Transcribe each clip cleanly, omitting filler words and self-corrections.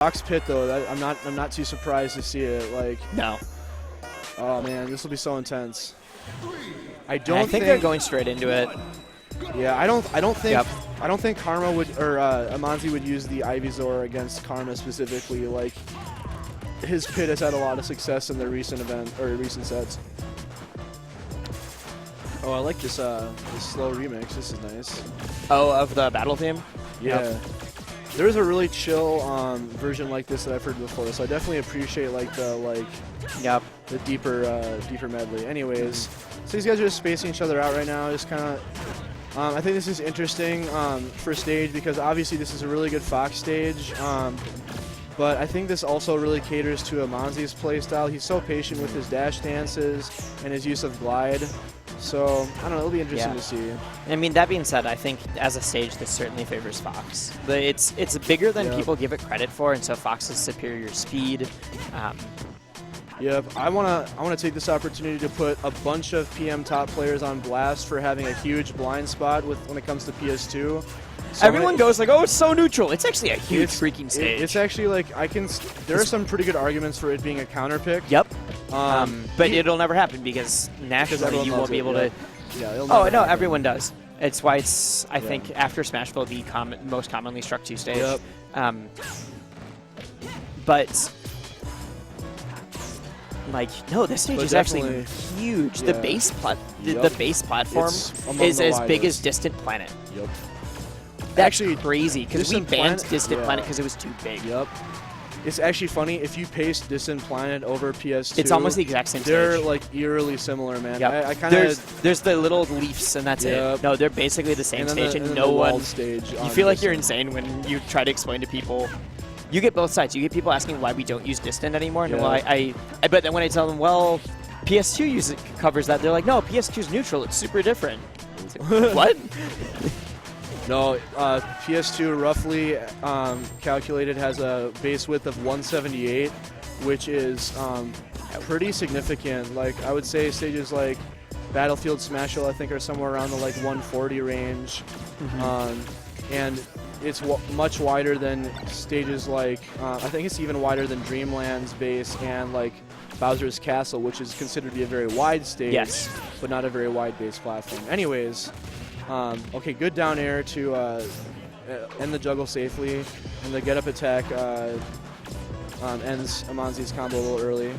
Fox pit though, I'm not too surprised to see it. Like, no. Oh man, this will be so intense. I think they're going straight into it. Yeah, I don't think Karma would or Amazne would use the Ivysaur against Karma specifically. Like, his pit has had a lot of success in the recent recent sets. Oh, I like this this slow remix. This is nice. Oh, of the battle theme? Yeah. Yep. There's a really chill version like this that I've heard before, so I definitely appreciate like the the deeper medley. Anyways, so these guys are just spacing each other out right now. Just kind of, I think this is interesting for stage because obviously this is a really good Fox stage. But I think this also really caters to Amazne's playstyle. He's so patient with his dash dances and his use of glide. So, I don't know, it'll be interesting to see. I mean, that being said, I think as a stage, this certainly favors Fox. It's bigger than people give it credit for, and so Fox's superior speed. Yep, I wanna take this opportunity to put a bunch of PM top players on blast for having a huge blind spot when it comes to PS2. So everyone goes like, oh, it's so neutral. It's actually a huge freaking stage. It's actually like, there are some pretty good arguments for it being a counter pick. Yep. But it'll never happen because nationally you won't be able to. Yeah, oh, no, everyone does. It's why it's, I think, after Smashville, the most commonly struck 2 stage. Yep. But, like, no, this stage is actually huge. Yeah. The base platform is as big as Distant Planet. Yep. That's actually crazy because we banned Distant Planet because it was too big. Yep. It's actually funny, if you paste Distant Planet over PS2, it's almost the exact same they're stage. like eerily similar, man. Yep. I kind of there's the little leaves and that's it. No, they're basically the same stage, and no one. Stage you feel like you're insane when you try to explain to people. You get both sides. You get people asking why we don't use Distant anymore, and but then when I tell them, well, PS2 covers that, they're like, no, PS2 is neutral. It's super different. Like, what? No, PS2 roughly calculated has a base width of 178, which is pretty significant. Like, I would say stages like Battlefield Smashville, I think, are somewhere around the like 140 range, and it's much wider than stages like I think it's even wider than Dreamland's base and like Bowser's Castle, which is considered to be a very wide stage, but not a very wide base platform. Anyways. Okay, good down air to end the juggle safely, and the get-up attack ends Amazne's combo a little early.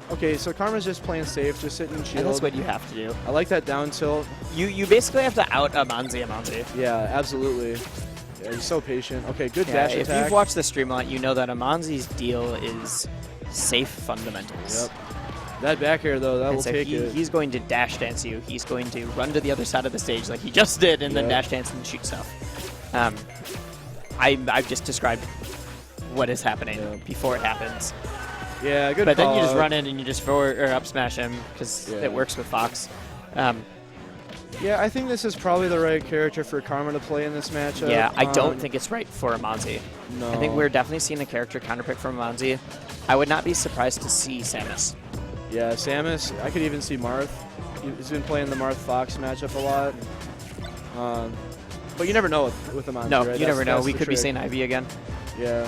Okay, so Karma's just playing safe, just sitting and shield. And that's what you have to do. I like that down tilt. You basically have to out Amazne. Yeah, absolutely. Yeah, he's so patient. Okay, good dash attack. If you've watched the stream a lot, you know that Amazne's deal is safe fundamentals. Yep. That back air, though, that will take it. He's going to dash dance you. He's going to run to the other side of the stage like he just did and then dash dance and shoot stuff. I've just described what is happening before it happens. Yeah, good But then you just run in and you just forward or up smash him because it works with Fox. Yeah, I think this is probably the right character for Karma to play in this matchup. Yeah, I don't think it's right for Amazne. No. I think we're definitely seeing a character counterpick from Amazne. I would not be surprised to see Samus. Yeah, Samus. I could even see Marth. He's been playing the Marth-Fox matchup a lot. But you never know with Amazne, No, right? you never know. We could be seeing Ivy again. Yeah.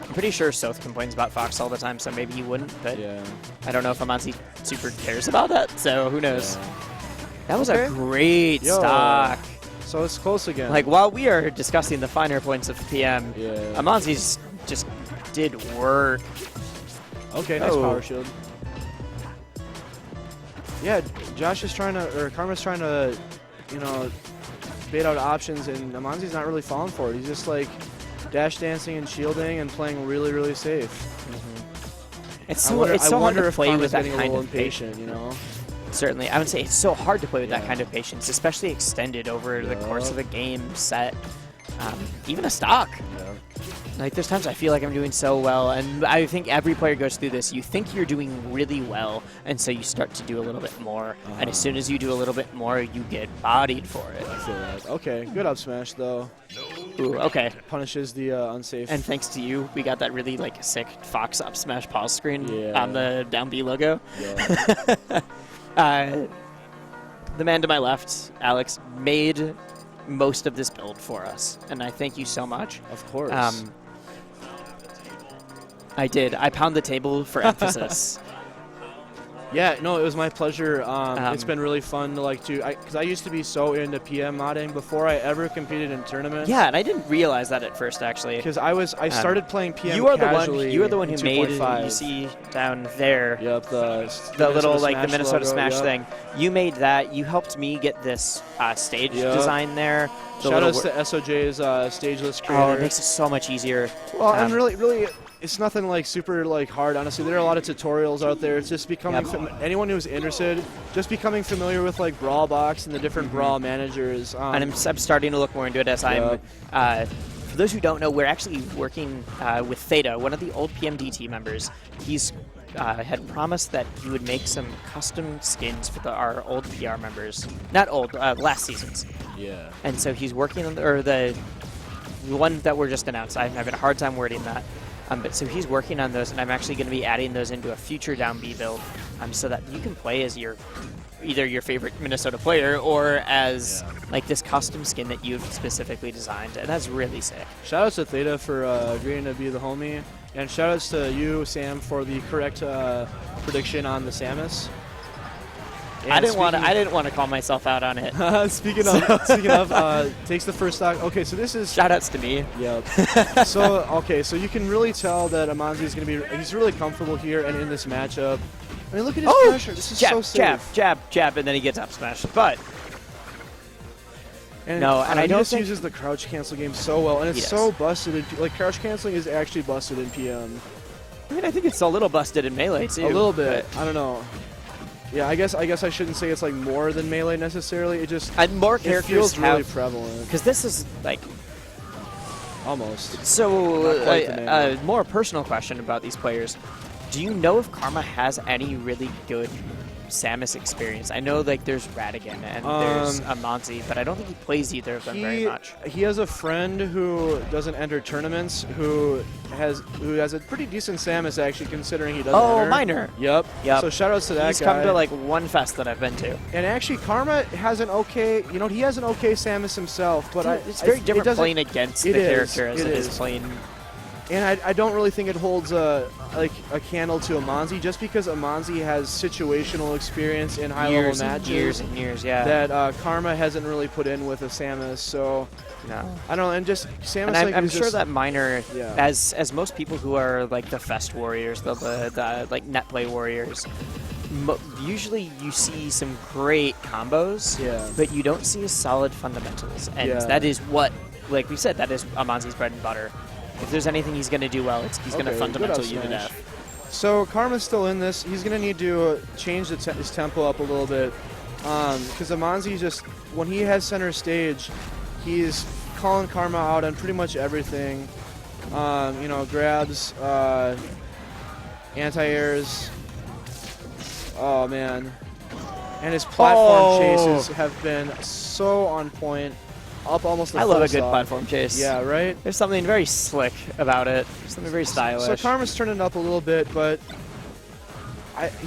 I'm pretty sure Soth complains about Fox all the time, so maybe he wouldn't. But I don't know if Amazne super cares about that, so who knows. Yeah. That was a great stock. So it's close again. Like, while we are discussing the finer points of PM, Amazne's just did work. Okay, nice power shield. Yeah, Jaaahsh is trying to, or Karma's trying to, you know, bait out options, and Amazne's not really falling for it. He's just like dash dancing and shielding and playing really, really safe. It's so hard to play with that kind of patience, you know. Certainly, I would say it's so hard to play with that kind of patience, especially extended over the course of a game, set, even a stock. Like, there's times I feel like I'm doing so well, and I think every player goes through this. You think you're doing really well, and so you start to do a little bit more, and as soon as you do a little bit more, you get bodied for it. I feel that. Okay, good up smash, though. Ooh, okay. Punishes the unsafe. And thanks to you, we got that really, like, sick Fox up smash pause screen on the down B logo. The man to my left, Alex, made most of this build for us, and I thank you so much. Of course. I did. I pound the table for emphasis. Yeah, no, it was my pleasure. It's been really fun to because I used to be so into PM modding before I ever competed in tournaments. Yeah, and I didn't realize that at first, actually. Because I started playing PM you are casually. You are the one who in made 2.5. You see down there. Yep, the little Smash the Minnesota logo, Smash yep. thing. You made that. You helped me get this stage design there. Shout outs to SOJ's stageless creator. Oh, it makes it so much easier. Well, and really, it's nothing super hard. Honestly, there are a lot of tutorials out there. It's just becoming anyone who's interested, just becoming familiar with Brawl Box and the different Brawl managers. And I'm starting to look more into it as I'm. For those who don't know, we're actually working with Theta, one of the old PMDT members. He's had promised that he would make some custom skins for our old PR members. Not old, last season's. Yeah. And so he's working on the one that were just announced. I'm having a hard time wording that. But so he's working on those, and I'm actually going to be adding those into a future down B build, so that you can play as either your favorite Minnesota player or as this custom skin that you've specifically designed, and that's really sick. Shout outs to Theta for agreeing to be the homie, and shout outs to you, Sam, for the correct prediction on the Samus. I didn't want to call myself out on it. speaking of, takes the first stock. Okay, so this is shoutouts to me. Yep. So you can really tell that Amazne is going to be. He's really comfortable here and in this matchup. I mean, look at his pressure. This is so safe. Jab, and then he gets up smash. But and no, and I don't think he uses the crouch cancel game so well, and it's so busted. Crouch canceling is actually busted in PM. I mean, I think it's a little busted in Melee too. A little bit. I don't know. Yeah, I guess I shouldn't say it's more than Melee necessarily. It just more characters feels really prevalent. Because this is almost. So a more personal question about these players: do you know if Karma has any really good Samus experience? I know there's Radigan and there's Amazne, but I don't think he plays either of them very much. He has a friend who doesn't enter tournaments who has a pretty decent Samus actually, considering he doesn't enter. Minor. Yep. So shout outs to that He's guy. come to one fest that I've been to. And actually Karma has an okay, he has an okay Samus himself, but it's very different playing against the character as it is playing. And I don't really think it holds a candle to Amazne, just because Amazne has situational experience in high-level matches. Years and years, yeah. That Karma hasn't really put in with a Samus, so no. I don't know, and just Samus. And I'm sure that Minor, as most people who are the Fest warriors, the net play warriors, usually you see some great combos, but you don't see solid fundamentals, and that is what, like we said, that is Amazne's bread and butter. If there's anything he's going to do well, he's going to fundamental you to death. So Karma's still in this. He's going to need to change his tempo up a little bit, because Amazne just, when he has center stage, he's calling Karma out on pretty much everything. Grabs, anti-airs. Oh man, and his platform chases have been so on point. Up almost. I love a good platform chase. Yeah, right? There's something very slick about it. Something very stylish. So Karma's turning it up a little bit, but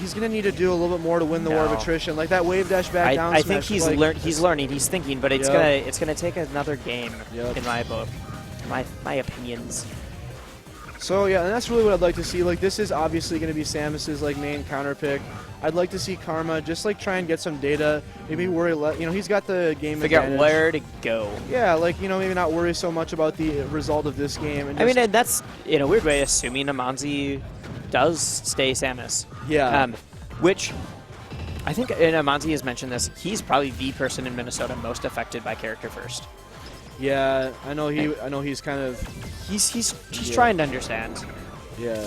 he's going to need to do a little bit more to win the war of attrition. Like that wave dash back down I smash. think he's learning. He's thinking, but it's gonna take another game in my book. My opinions. So yeah, and that's really what I'd like to see. This is obviously going to be Samus's main counter pick. I'd like to see Karma just try and get some data. Maybe worry he's got the game Figure advantage. out where to go. Yeah, maybe not worry so much about the result of this game. And and that's in a weird way assuming Amazne does stay Samus. Yeah. Which I think, and Amazne has mentioned this, he's probably the person in Minnesota most affected by character first. Yeah, I know he's kind of he's trying to understand. Yeah.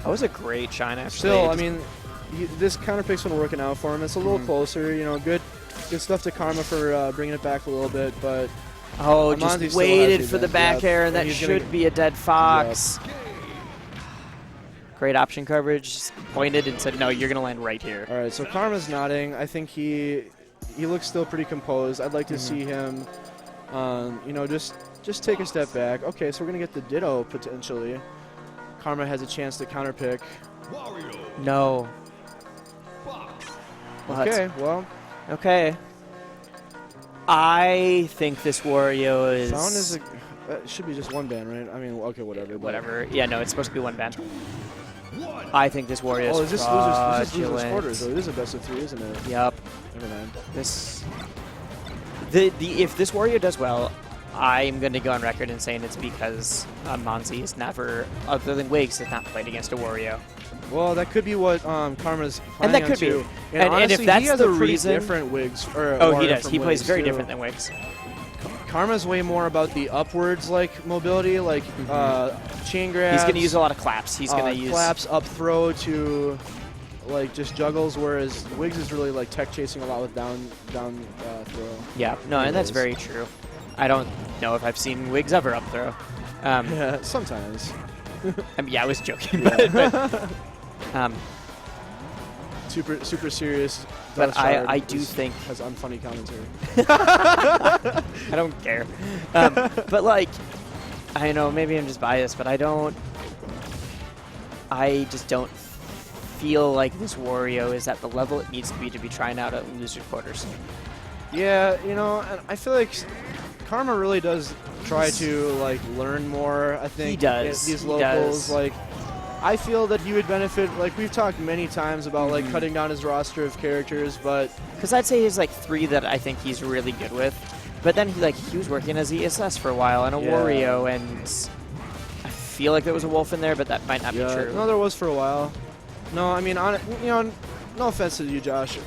That was a great shine, actually. Still, I mean, this counter pick's been working out for him. It's a little closer, good stuff to Karma for bringing it back a little bit, but just waited for the back air, and that should be a dead fox. Yep. Great option coverage. Just pointed and said, no, you're going to land right here. All right, so Karma's nodding. I think he looks still pretty composed. I'd like to see him, just take a step back. Okay, so we're going to get the Ditto potentially. Karma has a chance to counterpick. Wario. No. Okay, well. Okay. I think this Wario is... It should be just one ban, right? I mean, okay, whatever. Whatever. Yeah, no, it's supposed to be one ban. I think this Wario is Oh, is this losers quarters? So it is a best of 3, isn't it? Yep. Never mind. If this Wario does well, I'm going to go on record and saying it's because Amazne has never, other than Wiggs, has not played against a Wario. Well, that could be what Karma's planning And that on could too. be. And honestly, if that's he has the a pretty reason, different Wiggs. Or oh, Wario he does. from He plays Wiggs, very too. different than Wiggs. Karma's way more about the upwards like mobility, like chain grabs. He's going to use a lot of claps. He's going to use claps, up throw to like just juggles, whereas Wiggs is really like tech chasing a lot with down throw. Yeah, no, and that's very true. I don't know if I've seen Wiggs ever up throw. Yeah, sometimes. I mean, yeah, I was joking, Yeah. but super serious. But I do think has unfunny commentary. I don't care. But like, I know maybe I'm just biased, but I just don't feel like this Wario is at the level it needs to be trying out at loser quarters. Yeah, you know, and I feel like Karma really does try to like learn more. I think He does. These He locals, does. like, I feel that he would benefit. Like we've talked many times about like cutting down his roster of characters, but Because I'd say he's like 3 that I think he's really good with. But then he was working as ESS for a while and a Wario, and I feel like there was a Wolf in there, but that might not be true. No, there was for a while. No, I mean, no offense to you, Josh.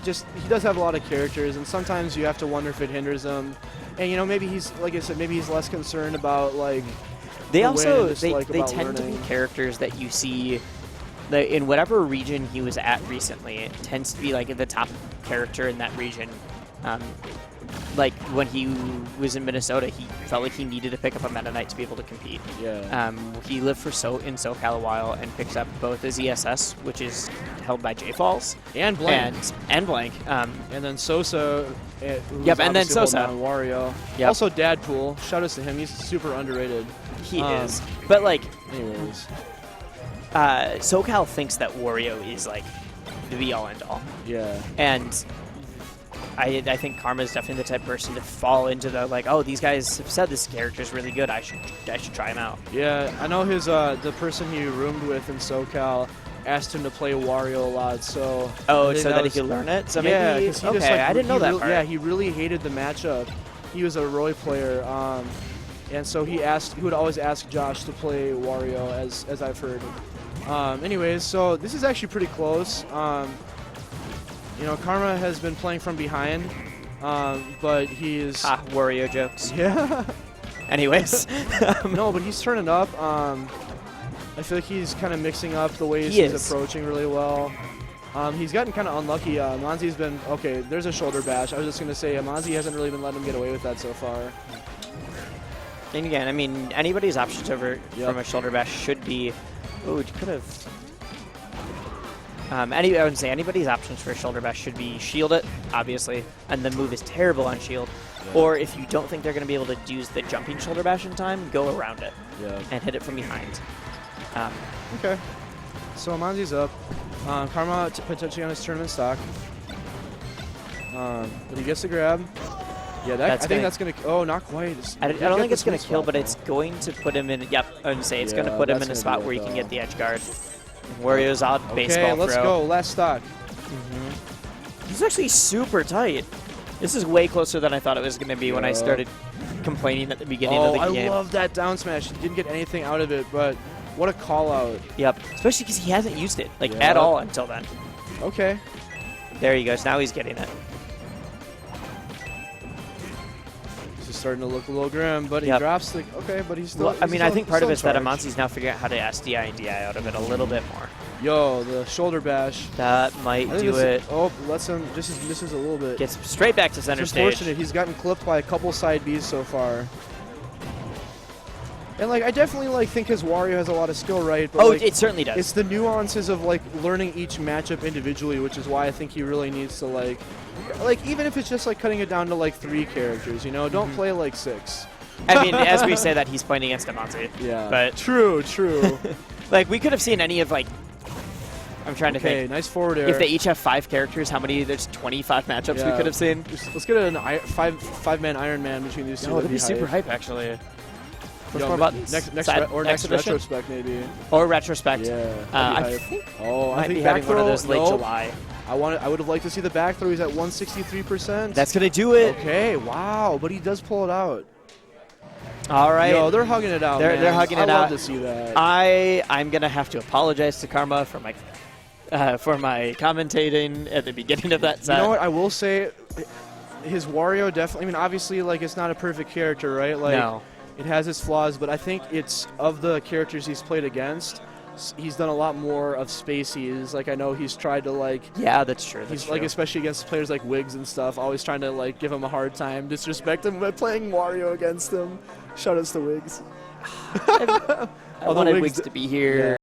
Just he does have a lot of characters, and sometimes you have to wonder if it hinders him. And you know, maybe he's like I said, maybe he's less concerned about like. They the also wins, they like, about tend to learning. be characters that you see in whatever region he was at recently. It tends to be like the top character in that region. Like when he was in Minnesota, he felt like he needed to pick up a Meta Knight to be able to compete. Yeah. He lived in SoCal a while and picked up both his ESS, which is held by J-Falls, And Blank. and Blank. And then Sosa. Who's Yep, and then obviously holding Sosa. on Wario. Yep. Also, Dadpool. Shout outs to him. He's super underrated. He is. But like, Anyways. SoCal thinks that Wario is like the be-all end-all. Yeah. And I think Karma is definitely the type of person to fall into the like, oh, these guys have said this character is really good. I should try him out. Yeah, I know his the person he roomed with in SoCal asked him to play Wario a lot, so. Oh, I think so that he was- could learn it. So yeah, maybe 'cause he okay. just, like, I didn't know that really, part. Yeah, he really hated the matchup. He was a Roy player, and so he would always ask Josh to play Wario, as I've heard. Anyways, so this is actually pretty close. You know, Karma has been playing from behind, but he's Wario jokes. yeah. Anyways, No, but he's turning up. I feel like he's kind of mixing up the ways He he's is. approaching really well. He's gotten kind of unlucky. Amazne's been okay. There's a shoulder bash. I was just gonna say Amazne hasn't really been letting him get away with that so far. and again, I mean, anybody's options over Yep. from a shoulder bash should be. Oh, you could have. I would say anybody's options for a shoulder bash should be shield it, obviously, and the move is terrible on shield. Yeah. Or if you don't think they're going to be able to use the jumping shoulder bash in time, go around it Yeah. and hit it from behind. Okay. So Amazne's up. Karma potentially on his tournament stock. But he gets the grab. Yeah, I think that's gonna. Oh, not quite. I don't think it's going to kill, but it's going to put him in. Yep, I would say it's going to Yeah, put him that's in a gonna spot do where it, he can though. get the edge guard. Wario's out, baseball Okay, let's throw. go. Last stock. He's actually super tight. This is way closer than I thought it was going to be when I Yeah. started complaining at the beginning of the I game. love that down smash. He didn't get anything out of it, but what a call out. Yep, especially because he hasn't used it like Yep. at all until then. Okay. There he goes. Now he's getting it. This is starting to look a little grim, but he Yep. drops the. Okay, but he's still. Well, I he's mean, I still- think part of still it's that in charge. Amazne's now figuring out how to SDI and DI out of it a little bit more. Yo, the shoulder bash. That might I think do this- it. Oh, lets him. Just misses a little bit. Gets straight back to center It's stage. unfortunate. He's gotten clipped by a couple side Bs so far. And like, I definitely like think his Wario has a lot of skill, right? But Oh, like, it certainly does. it's the nuances of like learning each matchup individually, which is why I think he really needs to like even if it's just like cutting it down to like 3 characters, you know, don't play like 6. I mean, as we say that, he's playing against Amazne. Yeah. But True. like, we could have seen any of like I'm trying to Okay, think. nice forward air. If they each have 5 characters, how many? There's 25 matchups we Yeah. could have seen. Let's get a five-man Iron Man between these two. No, that'd be hype. super hype, actually. Push Yo, more buttons? Next Exhibition? retrospect maybe. Or retrospect. Yeah. I that'd be hype. think Oh, I might think be back having one throw. of those late Nope. July. I would have liked to see the back throw. He's at 163%. That's going to do it. Okay. Wow. But he does pull it out. All right. Yo, they're hugging it out. They're man. hugging it I out. love to see that. I'm going to have to apologize to Karma for my commentating at the beginning of that set. You know what? I will say, his Wario definitely. I mean, obviously, like it's not a perfect character, right? Like, No. it has its flaws, but I think it's of the characters he's played against. He's done a lot more of spacies. Like I know he's tried to like. Yeah, that's true. That's He's true. like, especially against players like Wiggs and stuff, always trying to like give him a hard time, disrespect him by playing Wario against him. Shoutouts to Wiggs. I Although wanted Wiggs Wiggs to be here. Yeah.